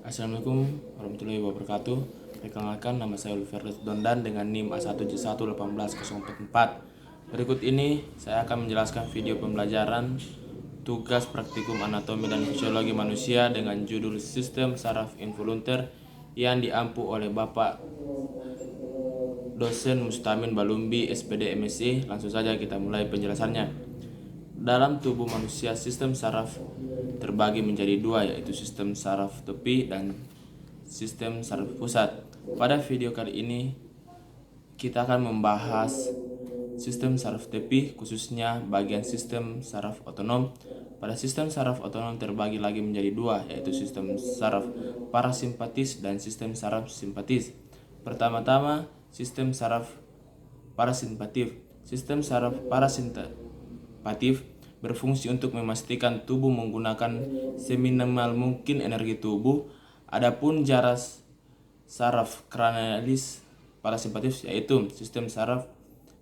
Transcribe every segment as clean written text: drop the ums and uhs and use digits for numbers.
Assalamualaikum warahmatullahi wabarakatuh. Perkenalkan, nama saya Oliver Dondan dengan NIM A171181044. Berikut ini saya akan menjelaskan video pembelajaran tugas praktikum anatomi dan fisiologi manusia dengan judul Sistem Saraf Involunter yang diampu oleh Bapak dosen Mustamin Balumbi, SPD MSc. Langsung saja kita mulai penjelasannya. Dalam tubuh manusia, sistem saraf terbagi menjadi dua, yaitu sistem saraf tepi dan sistem saraf pusat. Pada video kali ini kita akan membahas sistem saraf tepi, khususnya bagian sistem saraf otonom. Pada sistem saraf otonom terbagi lagi menjadi dua, yaitu sistem saraf parasimpatis dan sistem saraf simpatis. Pertama-tama, sistem saraf parasimpatif. Sistem saraf parasimpatif berfungsi untuk memastikan tubuh menggunakan seminimal mungkin energi tubuh. Adapun jarak saraf kranialis parasimpatif, yaitu sistem saraf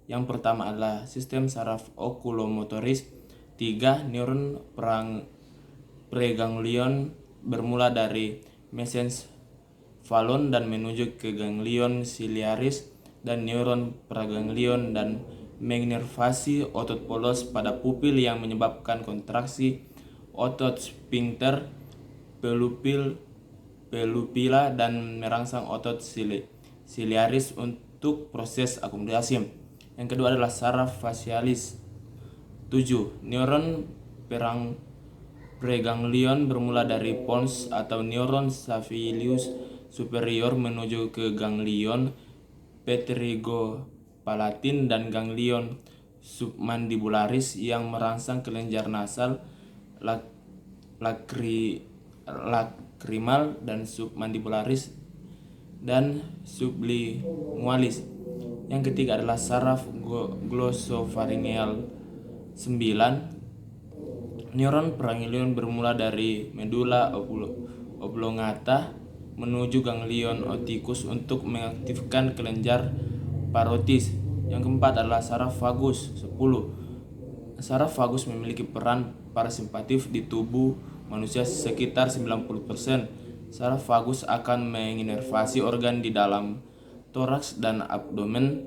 yang pertama adalah sistem saraf okulomotoris. 3. Neuron preganglion bermula dari mesencephalon dan menuju ke ganglion ciliaris, dan neuron praganglion dan menginervasi otot polos pada pupil yang menyebabkan kontraksi otot sphincter pelupila dan merangsang otot ciliaris untuk proses akomodasi. Yang kedua adalah saraf facialis. 7. Neuron preganglion bermula dari pons atau neuron saphenous superior menuju ke ganglion pterygopalatin dan ganglion submandibularis yang merangsang kelenjar nasal, lakrimal dan submandibularis dan sublingualis. Yang ketiga adalah saraf glossopharyngeal. 9. Neuron preganglion bermula dari medula oblongata menuju ganglion oticus untuk mengaktifkan kelenjar parotis. Yang keempat adalah saraf vagus. 10. Saraf vagus memiliki peran parasimpatif di tubuh manusia sekitar 90%. Saraf vagus akan menginervasi organ di dalam toraks dan abdomen.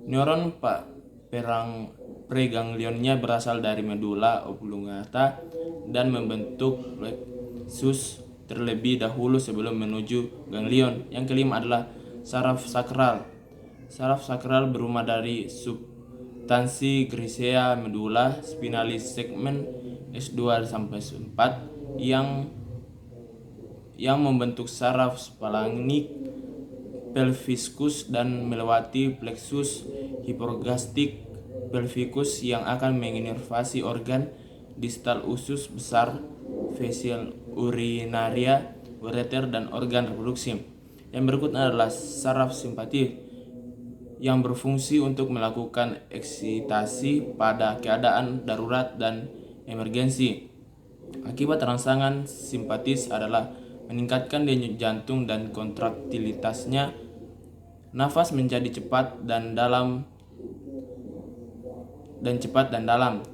Neuron preganglionnya berasal dari medula oblongata dan membentuk plexus terlebih dahulu sebelum menuju ganglion. Yang kelima adalah saraf sakral. Saraf sakral berumah dari substansi grisea medula spinalis segmen S2-4 yang membentuk saraf spalanik pelviscus dan melewati plexus hypogastic pelvicus yang akan menginervasi organ distal usus besar, vesikel urinaria, ureter, dan organ reproduksi. Yang berikutnya adalah saraf simpatif yang berfungsi untuk melakukan eksitasi pada keadaan darurat dan emergensi. Akibat rangsangan simpatis adalah meningkatkan denyut jantung dan kontraktilitasnya, nafas menjadi cepat dan dalam,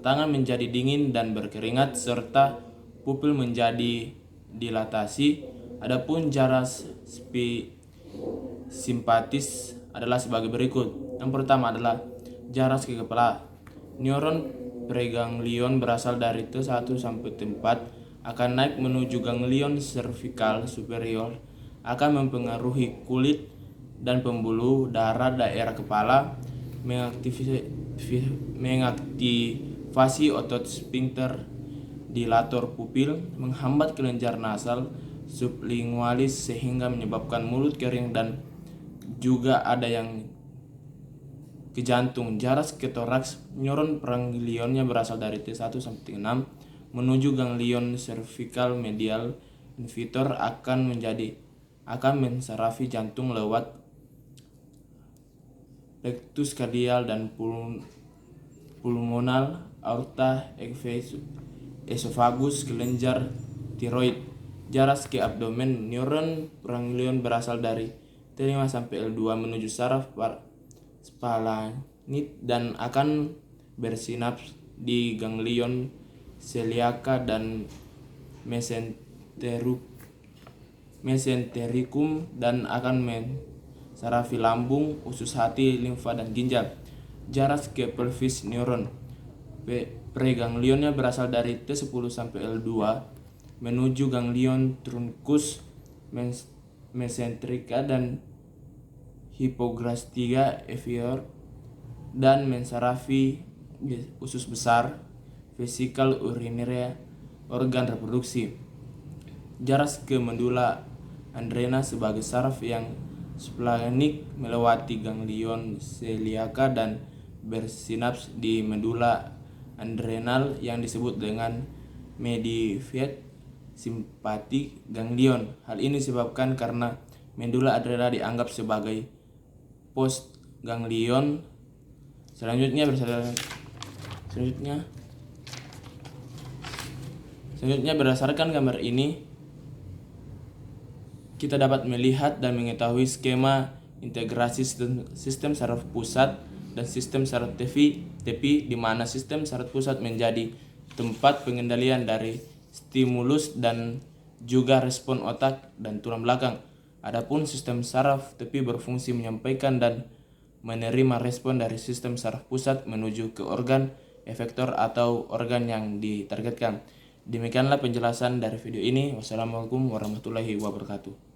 tangan menjadi dingin dan berkeringat, serta pupil menjadi dilatasi. Adapun jarak simpatis adalah sebagai berikut. Yang pertama adalah jarak ke kepala. Neuron preganglion berasal dari T1 sampai T4 akan naik menuju ganglion cervical superior, akan mempengaruhi kulit dan pembuluh darah daerah kepala, mengaktifasi otot sphincter dilator pupil, menghambat kelenjar nasal sublingualis sehingga menyebabkan mulut kering, dan juga ada yang ke jantung. Jarak ke toraks. Neuron preganglionnya berasal dari T1 sampai T6 menuju ganglion cervical medial inferior, akan mensarafi jantung lewat rectus cardial dan pulmonal, aorta, esophagus, kelenjar tiroid. Jarak ke abdomen. Neuron preganglion berasal dari T5 sampai L2 menuju saraf spalanik dan akan bersinaps di ganglion celiaca dan mesenteric mesenterikum dan akan mensarafi lambung, usus hati, limfa, dan ginjal. Jarak ke pelvis neuron. Preganglionnya berasal dari T10 sampai L2 menuju ganglion truncus mesenterica dan hypogastrica inferior dan mensarafi usus besar, vesikel urinaria, organ reproduksi. Jarak ke medula adrena sebagai saraf yang splenic melewati ganglion celiaca dan bersinaps di medula adrenal yang disebut dengan mediate sympathetic ganglion. Hal ini disebabkan karena medula adrenal dianggap sebagai post ganglion. Selanjutnya berdasarkan gambar ini kita dapat melihat dan mengetahui skema integrasi sistem saraf pusat dan sistem saraf tepi di mana sistem saraf pusat menjadi tempat pengendalian dari stimulus dan juga respon otak dan tulang belakang. Adapun sistem saraf tepi berfungsi menyampaikan dan menerima respon dari sistem saraf pusat menuju ke organ efektor atau organ yang ditargetkan. Demikianlah penjelasan dari video ini. Wassalamualaikum warahmatullahi wabarakatuh.